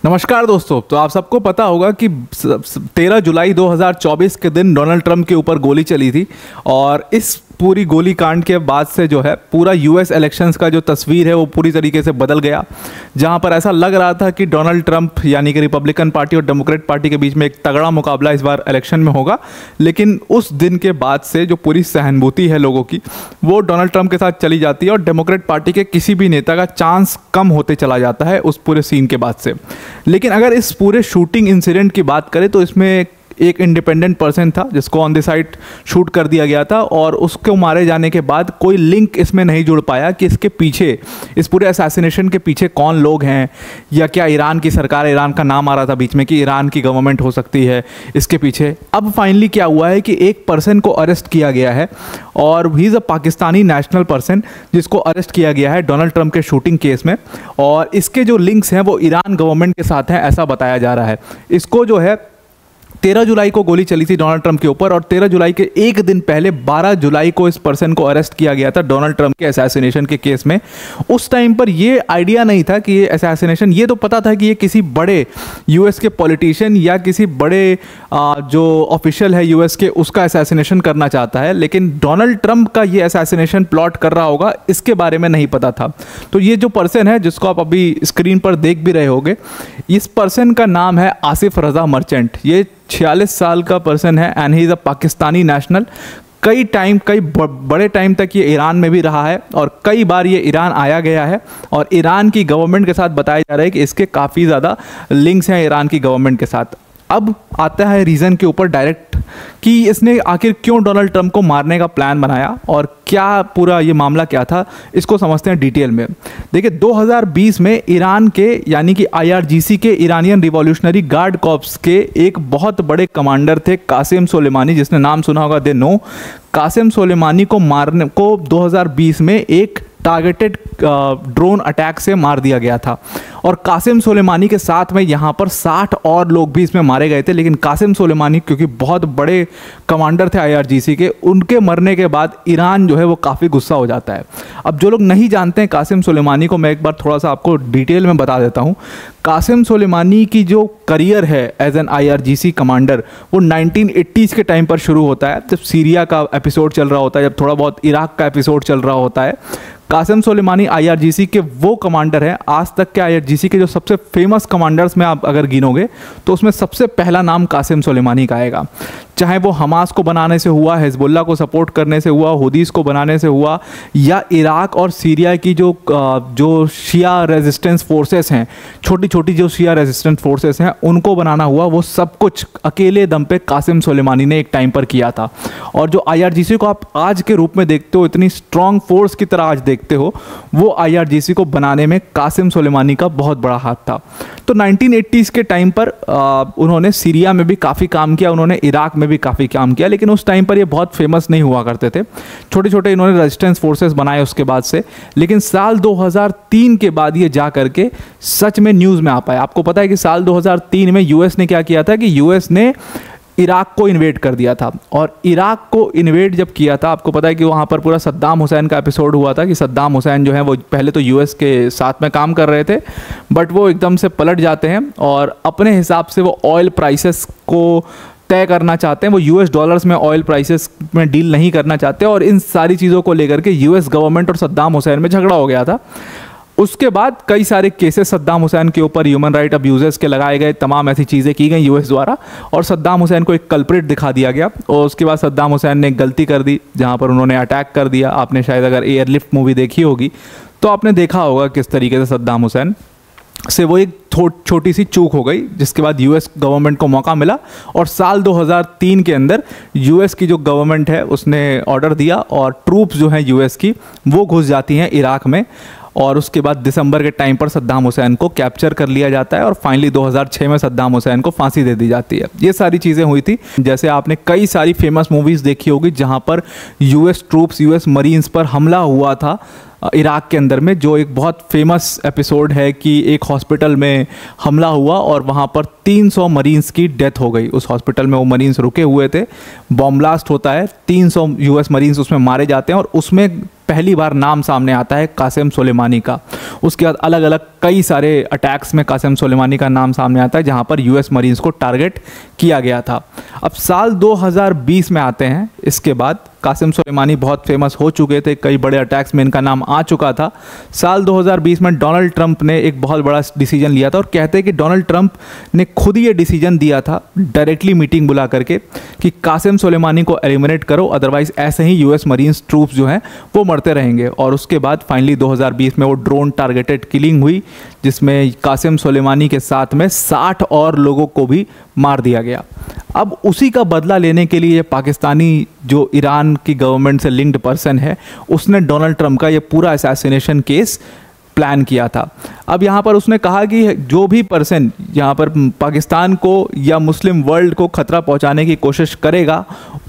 नमस्कार दोस्तों। तो आप सबको पता होगा कि 13 जुलाई 2024 के दिन डोनाल्ड ट्रंप के ऊपर गोली चली थी और इस पूरी गोली कांड के बाद से जो है पूरा यूएस इलेक्शंस का जो तस्वीर है वो पूरी तरीके से बदल गया। जहां पर ऐसा लग रहा था कि डोनाल्ड ट्रंप यानी कि रिपब्लिकन पार्टी और डेमोक्रेट पार्टी के बीच में एक तगड़ा मुकाबला इस बार इलेक्शन में होगा, लेकिन उस दिन के बाद से जो पूरी सहानुभूति है लोगों की वो डोनाल्ड ट्रंप के साथ चली जाती है और डेमोक्रेट पार्टी के किसी भी नेता का चांस कम होते चला जाता है उस पूरे सीन के बाद से। लेकिन अगर इस पूरे शूटिंग इंसिडेंट की बात करें तो इसमें एक इंडिपेंडेंट पर्सन था जिसको ऑन द साइट शूट कर दिया गया था और उसको मारे जाने के बाद कोई लिंक इसमें नहीं जुड़ पाया कि इसके पीछे, इस पूरे असैसिनेशन के पीछे कौन लोग हैं या क्या ईरान की सरकार, ईरान का नाम आ रहा था बीच में कि ईरान की गवर्नमेंट हो सकती है इसके पीछे। अब फाइनली क्या हुआ है कि एक पर्सन को अरेस्ट किया गया है और he is a Pakistani national person जिसको अरेस्ट किया गया है डोनाल्ड ट्रंप के शूटिंग केस में, और इसके जो लिंक्स हैं वो ईरान गवर्नमेंट के साथ हैं ऐसा बताया जा रहा है। इसको जो है 13 जुलाई को गोली चली थी डोनाल्ड ट्रंप के ऊपर और 13 जुलाई के एक दिन पहले 12 जुलाई को इस पर्सन को अरेस्ट किया गया था डोनाल्ड ट्रंप के असैसिनेशन के केस में। उस टाइम पर ये आइडिया नहीं था कि ये असैसिनेशन, ये तो पता था कि ये किसी बड़े यूएस के पॉलिटिशियन या किसी बड़े जो ऑफिशियल है यूएस के उसका असैसिनेशन करना चाहता है, लेकिन डोनाल्ड ट्रंप का ये असैसिनेशन प्लॉट कर रहा होगा इसके बारे में नहीं पता था। तो ये जो पर्सन है जिसको आप अभी स्क्रीन पर देख भी रहे होंगे, इस पर्सन का नाम है आसिफ रजा मर्चेंट। ये 46 साल का पर्सन है and he is a Pakistani national. कई बड़े टाइम तक ये ईरान में भी रहा है और कई बार ये ईरान आया गया है और ईरान की गवर्नमेंट के साथ बताया जा रहा है कि इसके काफ़ी ज़्यादा लिंक्स हैं ईरान की गवर्नमेंट के साथ। अब आता है रीज़न के ऊपर डायरेक्ट कि इसने आखिर क्यों डोनाल्ड ट्रंप को मारने का प्लान बनाया और क्या पूरा ये मामला क्या था, इसको समझते हैं डिटेल में। देखिए 2020 में ईरान के यानी कि IRGC के ईरानियन रिवॉल्यूशनरी गार्ड कॉर्प्स के एक बहुत बड़े कमांडर थे कासिम सुलेमानी, जिसने नाम सुना होगा दे नो। कासिम सुलेमानी को मारने को 2020 में एक टारगेटेड ड्रोन अटैक से मार दिया गया था और कासिम सुलेमानी के साथ में यहाँ पर 60 और लोग भी इसमें मारे गए थे। लेकिन कासिम सुलेमानी क्योंकि बहुत बड़े कमांडर थे IRGC के, उनके मरने के बाद ईरान जो है वो काफ़ी गुस्सा हो जाता है। अब जो लोग नहीं जानते हैं कासिम सुलेमानी को, मैं एक बार थोड़ा सा आपको डिटेल में बता देता हूँ। कासिम सुलेमानी की जो करियर है एज एन IRGC कमांडर वो 1980s के टाइम पर शुरू होता है, जब सीरिया का एपिसोड चल रहा होता है, जब थोड़ा बहुत इराक का एपिसोड चल रहा होता है। कासिम सुलेमानी IRGC के वो कमांडर हैं, आज तक के IRGC के जो सबसे फेमस कमांडर्स में आप अगर गिनोगे तो उसमें सबसे पहला नाम कासिम सुलेमानी का आएगा। चाहे वो हमास को बनाने से हुआ, हिजबुल्लाह को सपोर्ट करने से हुआ, हुदीस को बनाने से हुआ, या इराक और सीरिया की जो शिया रेजिस्टेंस फोर्सेस हैं, छोटी छोटी जो शिया रेजिस्टेंस फोर्सेस हैं, उनको बनाना हुआ, वो सब कुछ अकेले दम पे कासिम सुलेमानी ने एक टाइम पर किया था। और जो IRGC को आप आज के रूप में देखते हो, इतनी स्ट्रॉन्ग फोर्स की तरह आज देखते हो, वो IRGC को बनाने में कासिम सुलेमानी का बहुत बड़ा हाथ था। तो 1980s के टाइम पर उन्होंने सीरिया में भी काफ़ी काम किया, उन्होंने इराक में भी काफ़ी काम किया, लेकिन उस टाइम पर ये बहुत फेमस नहीं हुआ करते थे। छोटे छोटे इन्होंने रेजिस्टेंस फोर्सेस बनाए उसके बाद से, लेकिन साल 2003 के बाद ये जा करके सच में न्यूज़ में आ पाए। आपको पता है कि साल 2003 में यूएस ने क्या किया था कि यूएस ने इराक को इन्वेड कर दिया था और इराक को इन्वेड जब किया था, आपको पता है कि वहाँ पर पूरा सद्दाम हुसैन का एपिसोड हुआ था कि सद्दाम हुसैन जो है वो पहले तो यूएस के साथ में काम कर रहे थे, बट वो एकदम से पलट जाते हैं और अपने हिसाब से वो ऑयल प्राइसेस को तय करना चाहते हैं। वो US डॉलर्स में ऑयल प्राइसेस में डील नहीं करना चाहते और इन सारी चीज़ों को लेकर के US गवर्नमेंट और सद्दाम हुसैन में झगड़ा हो गया था। उसके बाद कई सारे केसेस सद्दाम हुसैन के ऊपर ह्यूमन राइट अब्यूजेस के लगाए गए, तमाम ऐसी चीज़ें की गई US द्वारा और सद्दाम हुसैन को एक कल्प्रिट दिखा दिया गया। और उसके बाद सद्दाम हुसैन ने गलती कर दी जहां पर उन्होंने अटैक कर दिया। आपने शायद अगर एयरलिफ्ट मूवी देखी होगी तो आपने देखा होगा किस तरीके से सद्दाम हुसैन से वो एक छोटी सी चूक हो गई, जिसके बाद US गवर्नमेंट को मौका मिला और साल 2003 के अंदर US की जो गवर्नमेंट है उसने ऑर्डर दिया और ट्रूप्स जो हैं US की वो घुस जाती हैं इराक में और उसके बाद दिसंबर के टाइम पर सद्दाम हुसैन को कैप्चर कर लिया जाता है और फाइनली 2006 में सद्दाम हुसैन को फांसी दे दी जाती है। ये सारी चीज़ें हुई थी। जैसे आपने कई सारी फेमस मूवीज़ देखी होगी जहाँ पर US ट्रूप्स, US मरीन्स पर हमला हुआ था इराक के अंदर में, जो एक बहुत फेमस एपिसोड है कि एक हॉस्पिटल में हमला हुआ और वहाँ पर 300 मरीन्स की डेथ हो गई। उस हॉस्पिटल में वो मरीन्स रुके हुए थे, बॉम्ब ब्लास्ट होता है, 300 यूएस मरीन्स उसमें मारे जाते हैं और उसमें पहली बार नाम सामने आता है कासिम सुलेमानी का। उसके बाद अलग अलग कई सारे अटैक्स में कासिम सुलेमानी का नाम सामने आता है जहां पर यूएस मरीन्स को टारगेट किया गया था। अब साल 2020 में आते हैं, इसके बाद कासिम सुलेमानी बहुत फेमस हो चुके थे, कई बड़े अटैक्स में इनका नाम आ चुका था। साल 2020 में डोनाल्ड ट्रंप ने एक बहुत बड़ा डिसीजन लिया था और कहते हैं कि डोनाल्ड ट्रंप ने खुद ये डिसीजन दिया था डायरेक्टली मीटिंग बुला करके कि कासिम सुलेमानी को एलिमिनेट करो, अदरवाइज ऐसे ही यूएस मरीन्स ट्रूप्स जो हैं वो मरते रहेंगे। और उसके बाद फाइनली 2020 में वो ड्रोन टारगेटेड किलिंग हुई जिसमें कासिम सुलेमानी के साथ में 60 और लोगों को भी मार दिया गया। अब उसी का बदला लेने के लिए पाकिस्तानी जो ईरान की गवर्नमेंट से लिंक्ड पर्सन है उसने डोनाल्ड ट्रंप का ये पूरा असैसिनेशन केस प्लान किया था। अब यहाँ पर उसने कहा कि जो भी पर्सन यहाँ पर पाकिस्तान को या मुस्लिम वर्ल्ड को खतरा पहुँचाने की कोशिश करेगा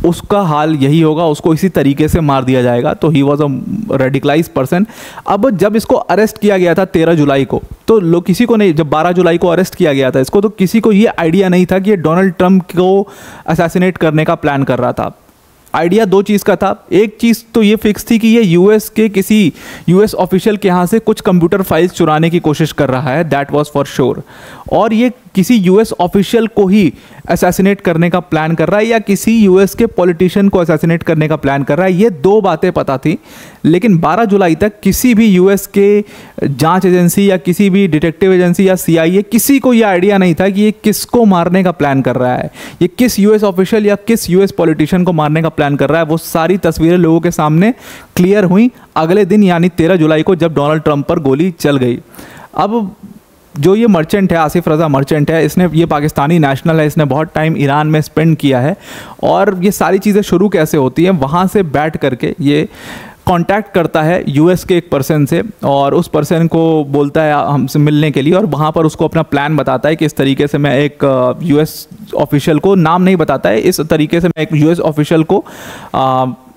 उसका हाल यही होगा, उसको इसी तरीके से मार दिया जाएगा। तो he was a radicalise person. अब जब इसको अरेस्ट किया गया था 13 जुलाई को, तो लोग किसी को नहीं, जब 12 जुलाई को अरेस्ट किया गया था इसको, तो किसी को ये आइडिया नहीं था कि ये डोनाल्ड ट्रंप को असैसिनेट करने का प्लान कर रहा था। आइडिया दो चीज़ का था। एक चीज़ तो ये फिक्स थी कि ये यूएस के किसी यूएस ऑफिशियल के यहाँ से कुछ कंप्यूटर फाइल्स चुराने की कोशिश कर रहा है, दैट वाज फॉर श्योर। और ये किसी यूएस ऑफिशियल को ही असैसिनेट करने का प्लान कर रहा है या किसी यूएस के पॉलिटिशियन को असैसिनेट करने का प्लान कर रहा है, ये दो बातें पता थी। लेकिन 12 जुलाई तक किसी भी यूएस के जांच एजेंसी या किसी भी डिटेक्टिव एजेंसी या सीआईए, किसी को ये आइडिया नहीं था कि ये किसको मारने का प्लान कर रहा है, ये किस यूएस ऑफिशियल या किस यूएस पॉलिटिशियन को मारने का प्लान कर रहा है। वो सारी तस्वीरें लोगों के सामने क्लियर हुई अगले दिन, यानी 13 जुलाई को, जब डोनाल्ड ट्रंप पर गोली चल गई। अब जो ये मर्चेंट है, आसिफ रज़ा मर्चेंट है, इसने, ये पाकिस्तानी नेशनल है, इसने बहुत टाइम ईरान में स्पेंड किया है। और ये सारी चीज़ें शुरू कैसे होती हैं, वहाँ से बैठ करके ये कांटेक्ट करता है यूएस के एक पर्सन से और उस पर्सन को बोलता है हमसे मिलने के लिए, और वहाँ पर उसको अपना प्लान बताता है कि इस तरीके से मैं एक यूएस ऑफिशियल को, नाम नहीं बताता है, इस तरीके से मैं एक यूएस ऑफिशियल को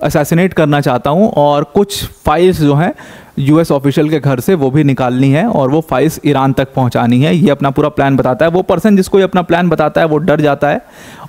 असैसिनेट करना चाहता हूँ और कुछ फाइल्स जो हैं यूएस ऑफिशियल के घर से वो भी निकालनी है और वो फाइल्स ईरान तक पहुंचानी है। ये अपना पूरा प्लान बताता है। वो पर्सन जिसको ये अपना प्लान बताता है वो डर जाता है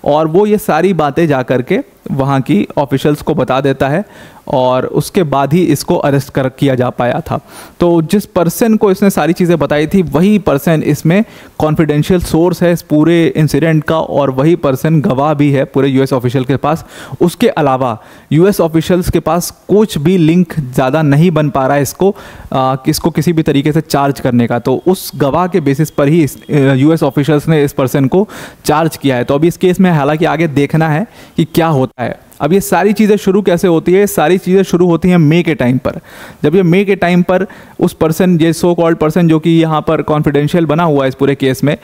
और वो ये सारी बातें जा कर के वहाँ की ऑफिशियल्स को बता देता है और उसके बाद ही इसको अरेस्ट किया जा पाया था। तो जिस पर्सन को इसने सारी चीज़ें बताई थी वही पर्सन इसमें कॉन्फिडेंशियल सोर्स है इस पूरे इंसिडेंट का और वही पर्सन गवाह भी है पूरे यूएस ऑफिशियल के पास। उसके अलावा यूएस ऑफिशियल्स के पास कुछ भी लिंक ज़्यादा नहीं बन पा रहा है इसको किसी भी तरीके से चार्ज करने का। तो उस गवाह के बेसिस पर ही यूएस ऑफिशियल्स ने इस पर्सन को चार्ज किया है। तो अभी इस केस में हालांकि आगे देखना है कि क्या होता है। अब ये सारी चीज़ें शुरू कैसे होती है, सारी चीज़ें शुरू होती हैं मई के टाइम पर। जब ये मई के टाइम पर उस पर्सन, ये सो कॉल्ड पर्सन जो कि यहाँ पर कॉन्फिडेंशियल बना हुआ है इस पूरे केस में,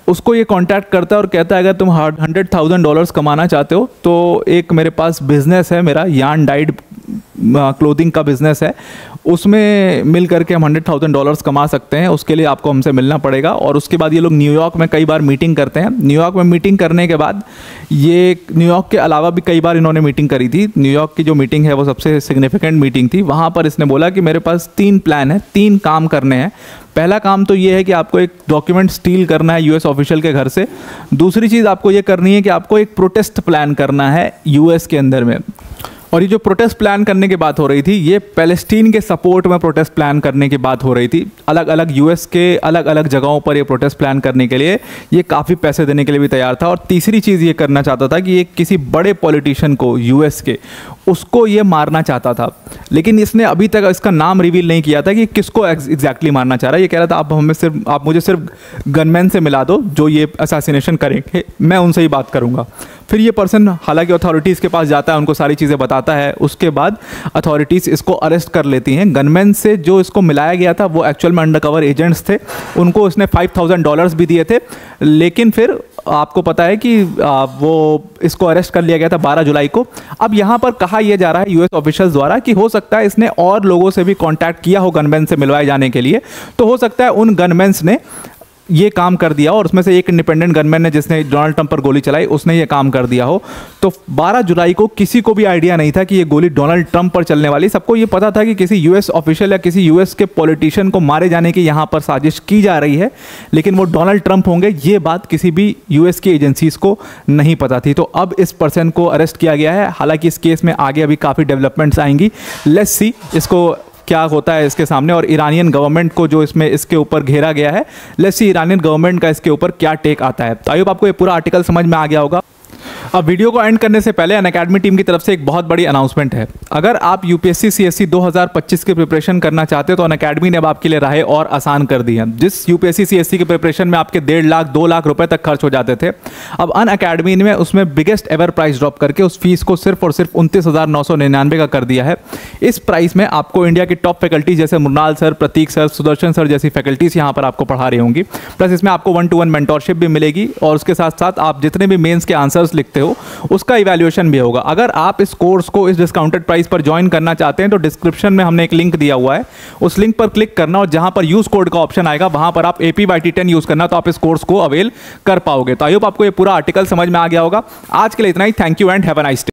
उसको ये कांटेक्ट करता है और कहता है अगर तुम $100,000 कमाना चाहते हो तो एक मेरे पास बिजनेस है, मेरा यार्न डाइड क्लोथिंग का बिजनेस है, उसमें मिल करके हम $100,000 कमा सकते हैं, उसके लिए आपको हमसे मिलना पड़ेगा। और उसके बाद ये लोग न्यूयॉर्क में कई बार मीटिंग करते हैं। न्यूयॉर्क में मीटिंग करने के बाद ये न्यूयॉर्क के अलावा भी कई बार इन्होंने मीटिंग करी थी। न्यूयॉर्क की जो मीटिंग है वो सबसे सिग्निफिकेंट मीटिंग थी। वहाँ पर इसने बोला कि मेरे पास 3 प्लान है, 3 काम करने हैं। पहला काम तो ये है कि आपको एक डॉक्यूमेंट स्टील करना है यूएस ऑफिशियल के घर से। दूसरी चीज़ आपको ये करनी है कि आपको एक प्रोटेस्ट प्लान करना है यूएस के अंदर में। और ये जो प्रोटेस्ट प्लान करने की बात हो रही थी, ये पैलेस्टीन के सपोर्ट में प्रोटेस्ट प्लान करने की बात हो रही थी। अलग अलग यूएस के अलग अलग जगहों पर ये प्रोटेस्ट प्लान करने के लिए ये काफ़ी पैसे देने के लिए भी तैयार था। और तीसरी चीज़ ये करना चाहता था कि ये किसी बड़े पॉलिटिशियन को यूएस के, उसको ये मारना चाहता था। लेकिन इसने अभी तक इसका नाम रिवील नहीं किया था कि किसको एग्जैक्टली मारना चाह रहा है। ये कह रहा था आप मुझे सिर्फ गनमैन से मिला दो जो ये असैसिनेशन करेंगे, मैं उनसे ही बात करूँगा। फिर ये पर्सन हालांकि अथॉरिटीज़ के पास जाता है, उनको सारी चीज़ें बताता है। उसके बाद अथॉरिटीज़ इसको अरेस्ट कर लेती हैं। गनमैन से जो इसको मिलाया गया था वो एक्चुअल में अंडरकवर एजेंट्स थे, उनको उसने $5,000 भी दिए थे। लेकिन फिर आपको पता है कि वो इसको अरेस्ट कर लिया गया था 12 जुलाई को। अब यहाँ पर कहा यह जा रहा है यूएस ऑफिशियल्स द्वारा कि हो सकता है इसने और लोगों से भी कांटेक्ट किया हो गनमैन से मिलवाए जाने के लिए। तो हो सकता है उन गनमैन्स ने ये काम कर दिया हो और उसमें से एक इंडिपेंडेंट गनमैन ने जिसने डोनाल्ड ट्रंप पर गोली चलाई उसने ये काम कर दिया हो। तो 12 जुलाई को किसी को भी आइडिया नहीं था कि ये गोली डोनाल्ड ट्रंप पर चलने वाली। सबको ये पता था कि किसी यूएस ऑफिशियल या किसी यूएस के पॉलिटिशियन को मारे जाने की यहाँ पर साजिश की जा रही है, लेकिन वो डोनाल्ड ट्रंप होंगे ये बात किसी भी यूएस की एजेंसीज को नहीं पता थी। तो अब इस पर्सन को अरेस्ट किया गया है। हालांकि इस केस में आगे अभी काफ़ी डेवलपमेंट्स आएंगी। लेट्स सी इसको क्या होता है इसके सामने, और ईरानियन गवर्नमेंट को जो इसमें इसके ऊपर घेरा गया है, लेट्स सी ईरानियन गवर्नमेंट का इसके ऊपर क्या टेक आता है। तो आई होप आपको ये पूरा आर्टिकल समझ में आ गया होगा। अब वीडियो को एंड करने से पहले अनअकैडमी टीम की तरफ से एक बहुत बड़ी अनाउंसमेंट है। अगर आप यूपीएससी सीएससी 2025 की प्रिपरेशन करना चाहते हो तो अनअकैडमी ने अब आपके लिए राहें और आसान कर दी हैं। जिस यूपीएससी सीएससी की प्रिपरेशन में आपके 1.5 लाख 2 लाख रुपए तक खर्च हो जाते थे, अब अनअकैडमी ने उसमें बिगेस्ट एवर प्राइस ड्रॉप करके उस फीस को सिर्फ और सिर्फ 29,999 का कर दिया है। इस प्राइस में आपको इंडिया की टॉप फैकल्टी जैसे मृणाल सर, प्रतीक सर, सुदर्शन सर जैसी फैकल्टीज यहाँ पर आपको पढ़ा रही होंगी। प्लस इसमें आपको 1-to-1 मेंटोरशिप भी मिलेगी और उसके साथ साथ आप जितने भी मेंस के आंसर्स लिखते हो उसका इवैल्यूएशन भी होगा। अगर आप इस कोर्स को इस डिस्काउंटेड प्राइस पर ज्वाइन करना चाहते हैं तो डिस्क्रिप्शन में हमने एक लिंक दिया हुआ है, उस लिंक पर क्लिक करना और जहां पर यूज कोड का ऑप्शन आएगा वहां पर आप APYT10 यूज करना, तो आप इस कोर्स को अवेल कर पाओगे। तो आई होप आपको ये पूरा आर्टिकल समझ में आ गया होगा। आज के लिए इतना ही। Thank you and have a nice day.